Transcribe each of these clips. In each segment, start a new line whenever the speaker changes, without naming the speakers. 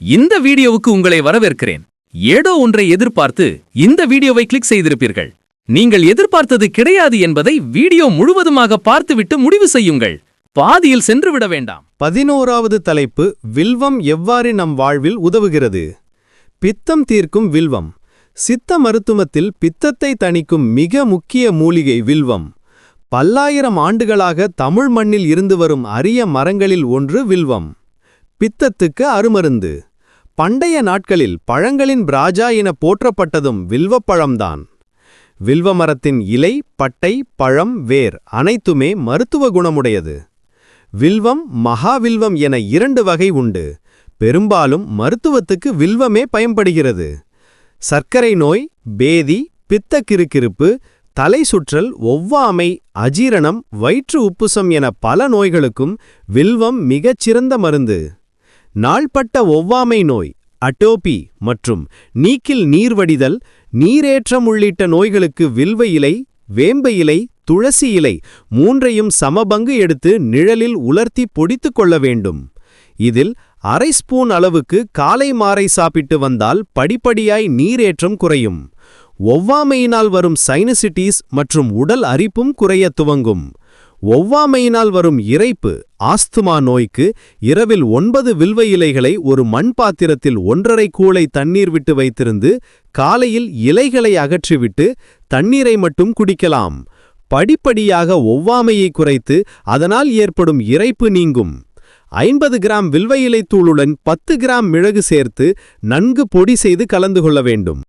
இந்த வீடியோவுக்கு உங்களை வரவேற்கிறேன். ஏதோ ஒன்றை எதிர்பார்த்து இந்த வீடியோவை கிளிக் செய்திருப்பீர்கள். நீங்கள் எதிர்பார்த்தது கிடையாது என்பதை வீடியோ முழுவதுமாக பார்த்துவிட்டு முடிவு செய்யுங்கள். பாதியில் சென்றுவிட வேண்டாம்.
11வது தலைப்பு, வில்வம் எவ்வாறு நம் வாழ்வில் உதவுகிறது. பித்தம் தீர்க்கும் வில்வம். சித்த மருத்துவத்தில் பித்தத்தை தணிக்கும் மிக முக்கிய மூலிகை வில்வம். பல்லாயிரம் ஆண்டுகளாக தமிழ் மண்ணில் இருந்து வரும் அரிய மரங்களில் ஒன்று வில்வம். பித்தத்துக்கு அருமருந்து. பண்டைய நாட்களில் பழங்களின் ராஜா என போற்றப்பட்டதும் வில்வப்பழம்தான். வில்வ மரத்தின் இலை, பட்டை, பழம், வேர் அனைத்துமே மருத்துவ குணமுடையது. வில்வம், மகாவில்வம் என 2 வகை உண்டு. பெரும்பாலும் மருத்துவத்துக்கு வில்வமே பயன்படுகிறது. சர்க்கரை நோய், பேதி, பித்த கிறுகிறுப்பு, தலை சுற்றல், ஒவ்வாமை, அஜீரணம், வயிற்று உப்புசம் என பல நோய்களுக்கும் வில்வம் மிகச்சிறந்த மருந்து. நாள்பட்ட ஒவ்வாமை நோய், அட்டோபி மற்றும் நீக்கில் நீர்வடிதல், நீரேற்றம் உள்ளிட்ட நோய்களுக்கு வில்வ இலை, வேம்ப இலை, துளசி இலை 3ஐயும் சமபங்கு எடுத்து நிழலில் உலர்த்தி பொடித்து கொள்ள வேண்டும். இதில் அரை ஸ்பூன் அளவுக்கு காலை மாலை சாப்பிட்டு வந்தால் படிப்படியாய் நீரேற்றம் குறையும். ஒவ்வாமையினால் வரும் சைனசிட்டிஸ் மற்றும் உடல் அரிப்பும் குறைய துவங்கும். ஒவ்வாமையினால் வரும் இரைப்பு, ஆஸ்துமா நோய்க்கு இரவில் 9 வில்வ இலைகளை ஒரு மண் பாத்திரத்தில் 1½ கூளை தண்ணீர் விட்டு வைத்திருந்து காலையில் இலைகளை அகற்றிவிட்டு தண்ணீரை மட்டும் குடிக்கலாம். படிப்படியாக ஒவ்வாமையை குறைத்து அதனால் ஏற்படும் இரைப்பு நீங்கும். 50 கிராம் வில்வ இலை தூளுடன் 10 கிராம் மிளகு சேர்த்து நன்கு பொடி செய்து கலந்து கொள்ள வேண்டும்.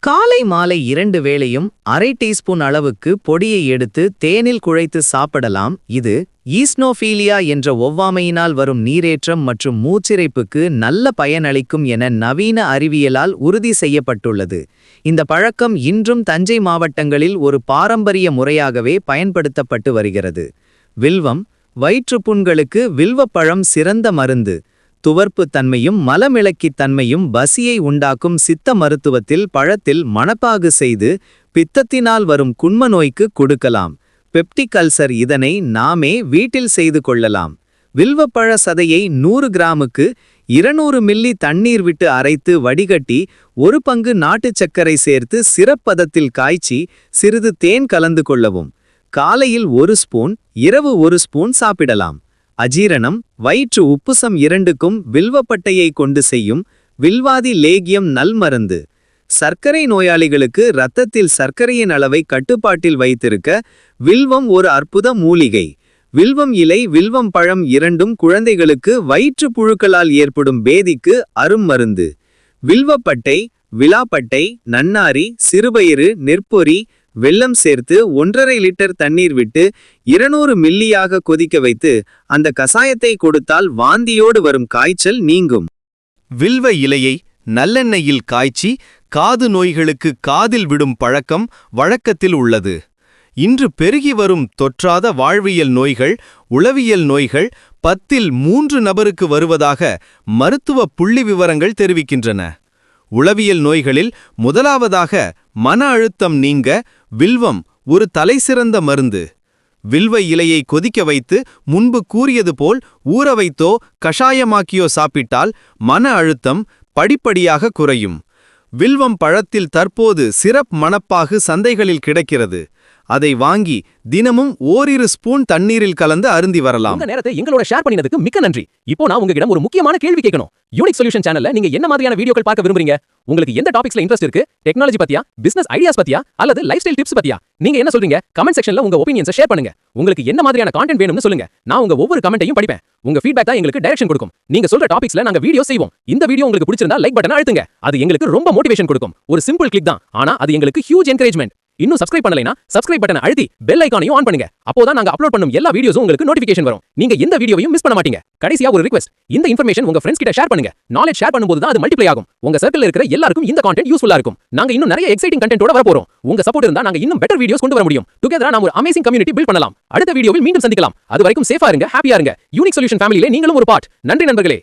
காலை மாலை 2 வேளையும் அரை டீஸ்பூன் அளவுக்கு பொடியை எடுத்து தேனில் குழைத்து சாப்பிடலாம். இது ஈஸ்னோஃபீலியா என்ற ஒவ்வாமையினால் வரும் நீரேற்றம் மற்றும் மூச்சிரைப்புக்கு நல்ல பயனளிக்கும் என நவீன அறிவியலால் உறுதி செய்யப்பட்டுள்ளது. இந்த பழக்கம் இன்றும் தஞ்சை மாவட்டங்களில் ஒரு பாரம்பரிய முறையாகவே பயன்படுத்தப்பட்டு வருகிறது. வில்வம். வயிற்றுப்புண்களுக்கு வில்வப்பழம் சிறந்த மருந்து. துவர்ப்பு தன்மையும் மலமிளக்கித் தன்மையும் பசியை உண்டாக்கும் சித்த மருத்துவத்தில் பழத்தில் மணப்பாகு செய்து பித்தத்தினால் வரும் குண்ம நோய்க்கு கொடுக்கலாம். Peptic ulcer. இதனை நாமே வீட்டில் செய்து கொள்ளலாம். வில்வப்பழ சதையை 100 கிராமுக்கு 200 மில்லி தண்ணீர் விட்டு அரைத்து வடிகட்டி 1 பங்கு நாட்டுச் சர்க்கரை சேர்த்து சிறப்பதத்தில் காய்ச்சி சிறிது தேன் கலந்து கொள்ளவும். காலையில் 1 ஸ்பூன், இரவு 1 ஸ்பூன் சாப்பிடலாம். அஜீரணம், வயிற்று உப்புசம் 2க்கும் வில்வப்பட்டையை கொண்டு செய்யும் வில்வாதி லேகியம் நல்மருந்து. சர்க்கரை நோயாளிகளுக்கு இரத்தத்தில் சர்க்கரையின் அளவை கட்டுப்பாட்டில் வைத்திருக்க வில்வம் ஒரு அற்புத மூலிகை. வில்வம் இலை, வில்வம் பழம் 2ம் குழந்தைகளுக்கு வயிற்று புழுக்களால் ஏற்படும் பேதிக்கு அரும்மருந்து. வில்வப்பட்டை, விலாப்பட்டை, நன்னாரி, சிறுபயிறு, நெற்பொரி, வெல்லம் சேர்த்து 1½ லிட்டர் தண்ணீர் விட்டு 200 மில்லியாக கொதிக்க வைத்து அந்த கசாயத்தை கொடுத்தால் வாந்தியோடு வரும் காய்ச்சல் நீங்கும்.
வில்வ இலையை நல்லெண்ணெயில் காய்ச்சி காது நோய்களுக்கு காதில் விடும் பழக்கம் வழக்கத்தில் உள்ளது. இன்று பெருகி வரும் தொற்றாத வாழ்வியல் நோய்கள், உளவியல் நோய்கள் 10இல் 3 நபருக்கு வருவதாக மருத்துவ புள்ளி விவரங்கள் தெரிவிக்கின்றன. உளவியல் நோய்களில் முதலாவதாக மன அழுத்தம் நீங்க வில்வம் ஒரு தலைசிறந்த மருந்து. வில்வ இலையை கொதிக்க வைத்து முன்பு கூறியது போல் ஊற வைத்தோ கஷாயமாக்கியோ சாப்பிட்டால் மன அழுத்தம் படிப்படியாக குறையும். வில்வம் பழத்தில் தற்போது சிரப் மணப்பாகு சந்தைகளில் கிடைக்கிறது. அதை வாங்கி தினமும் 1 ஸ்பூன் தண்ணீரில் கலந்து அருந்தி வரலாம்.
இந்த நேரத்தை எங்களோட ஷேர் பண்ணினதுக்கு மிக்க நன்றி. இப்போ நான் உங்ககிட்ட ஒரு முக்கியமான கேள்வி கேட்கணும். யூனிக் சொல்யூஷன் சேனல்ல நீங்க என்ன மாதிரியான வீடியோக்கள் பார்க்க விரும்புறீங்க? உங்களுக்கு எந்த டாபிக்ஸ்ல இன்ட்ரெஸ்ட் இருக்கு? டெக்னாலஜி பத்தியா, பிசினஸ் ஐடியாஸ் பத்தியா, அல்லது லைஃப் ஸ்டைல் டிப்ஸ் பத்தியா? நீங்க என்ன சொல்றீங்க? கமெண்ட் செக்ஷன்ல உங்க ஒபினியன்ஸை ஷேர் பண்ணுங்க. உங்களுக்கு என்ன மாதிரியான கான்டென்ட் வேணும்னு சொல்லுங்க. நான் உங்க ஒவ்வொரு கமெண்ட்டையும் படிப்பேன். உங்க ஃபீட்பேக் தான் எங்களுக்கு டைரக்ஷன் கொடுக்கும். நீங்க சொல்ற டாபிக்ஸ்ல நாங்க வீடியோ செய்வோம். இந்த வீடியோ உங்களுக்கு பிடிச்சிருந்தா லைக் பட்டனை அழுத்துங்க. அது எங்களுக்கு ரொம்ப மோட்டிவேஷன் கொடுக்கும். ஒரு சிம்பிள் கிளிக் தான், ஆனா அது எங்களுக்கு ஹியூஜ் என்கரேஜ்மெண்ட். இன்னும் சப்ஸ்கிரைப் பண்ணலைனா சப்ஸ்கிரைப் பட்டனை அழுத்தி பெல் ஐகானையும் ஆன் பண்ணுங்க. அப்போதான் நாங்க அப்லோட் பண்ணும் எல்லா வீடியோஸும் உங்களுக்கு நோட்டிஃபிகேஷன் வரும். நீங்க எந்த வீடியோவையும் மிஸ் பண்ண மாட்டீங்க. கடைசியா ஒரு ரிக்வெஸ்ட், இந்த இன்ஃபர்மேஷன் உங்க ஃப்ரெண்ட்ஸ் கிட்ட ஷேர் பண்ணுங்க. நாலேஜ் ஷேர் பண்ணும்போது தான் அது மல்டிப்ளை ஆகும். உங்க சர்க்கிள்ல இருக்கிற எல்லாருக்கும் இந்த கான்டென்ட் யூஸ்ஃபுல்லா இருக்கும். நாங்க இன்னும் நிறைய எக்ஸைட்டிங் கண்டென்ட்டோட வர போறோம். உங்க சப்போர்ட் இருந்தா நாங்க இன்னும் பெட்டர் வீடியோஸ் கொண்டு வர முடியும். டுகெதரா நாம ஒரு அமேசிங் கம்யூனிட்டி பில்ட் பண்ணலாம். அடுத்த வீடியோவில் மீண்டும் சந்திக்கலாம். அது வரைக்கும் சேஃபா இருங்க, ஹாப்பியா இருங்க. யூனிக் சொல்யூஷன் ஃபேமிலியிலே நீங்களும் ஒரு பார்ட். நன்றி நண்பர்களே.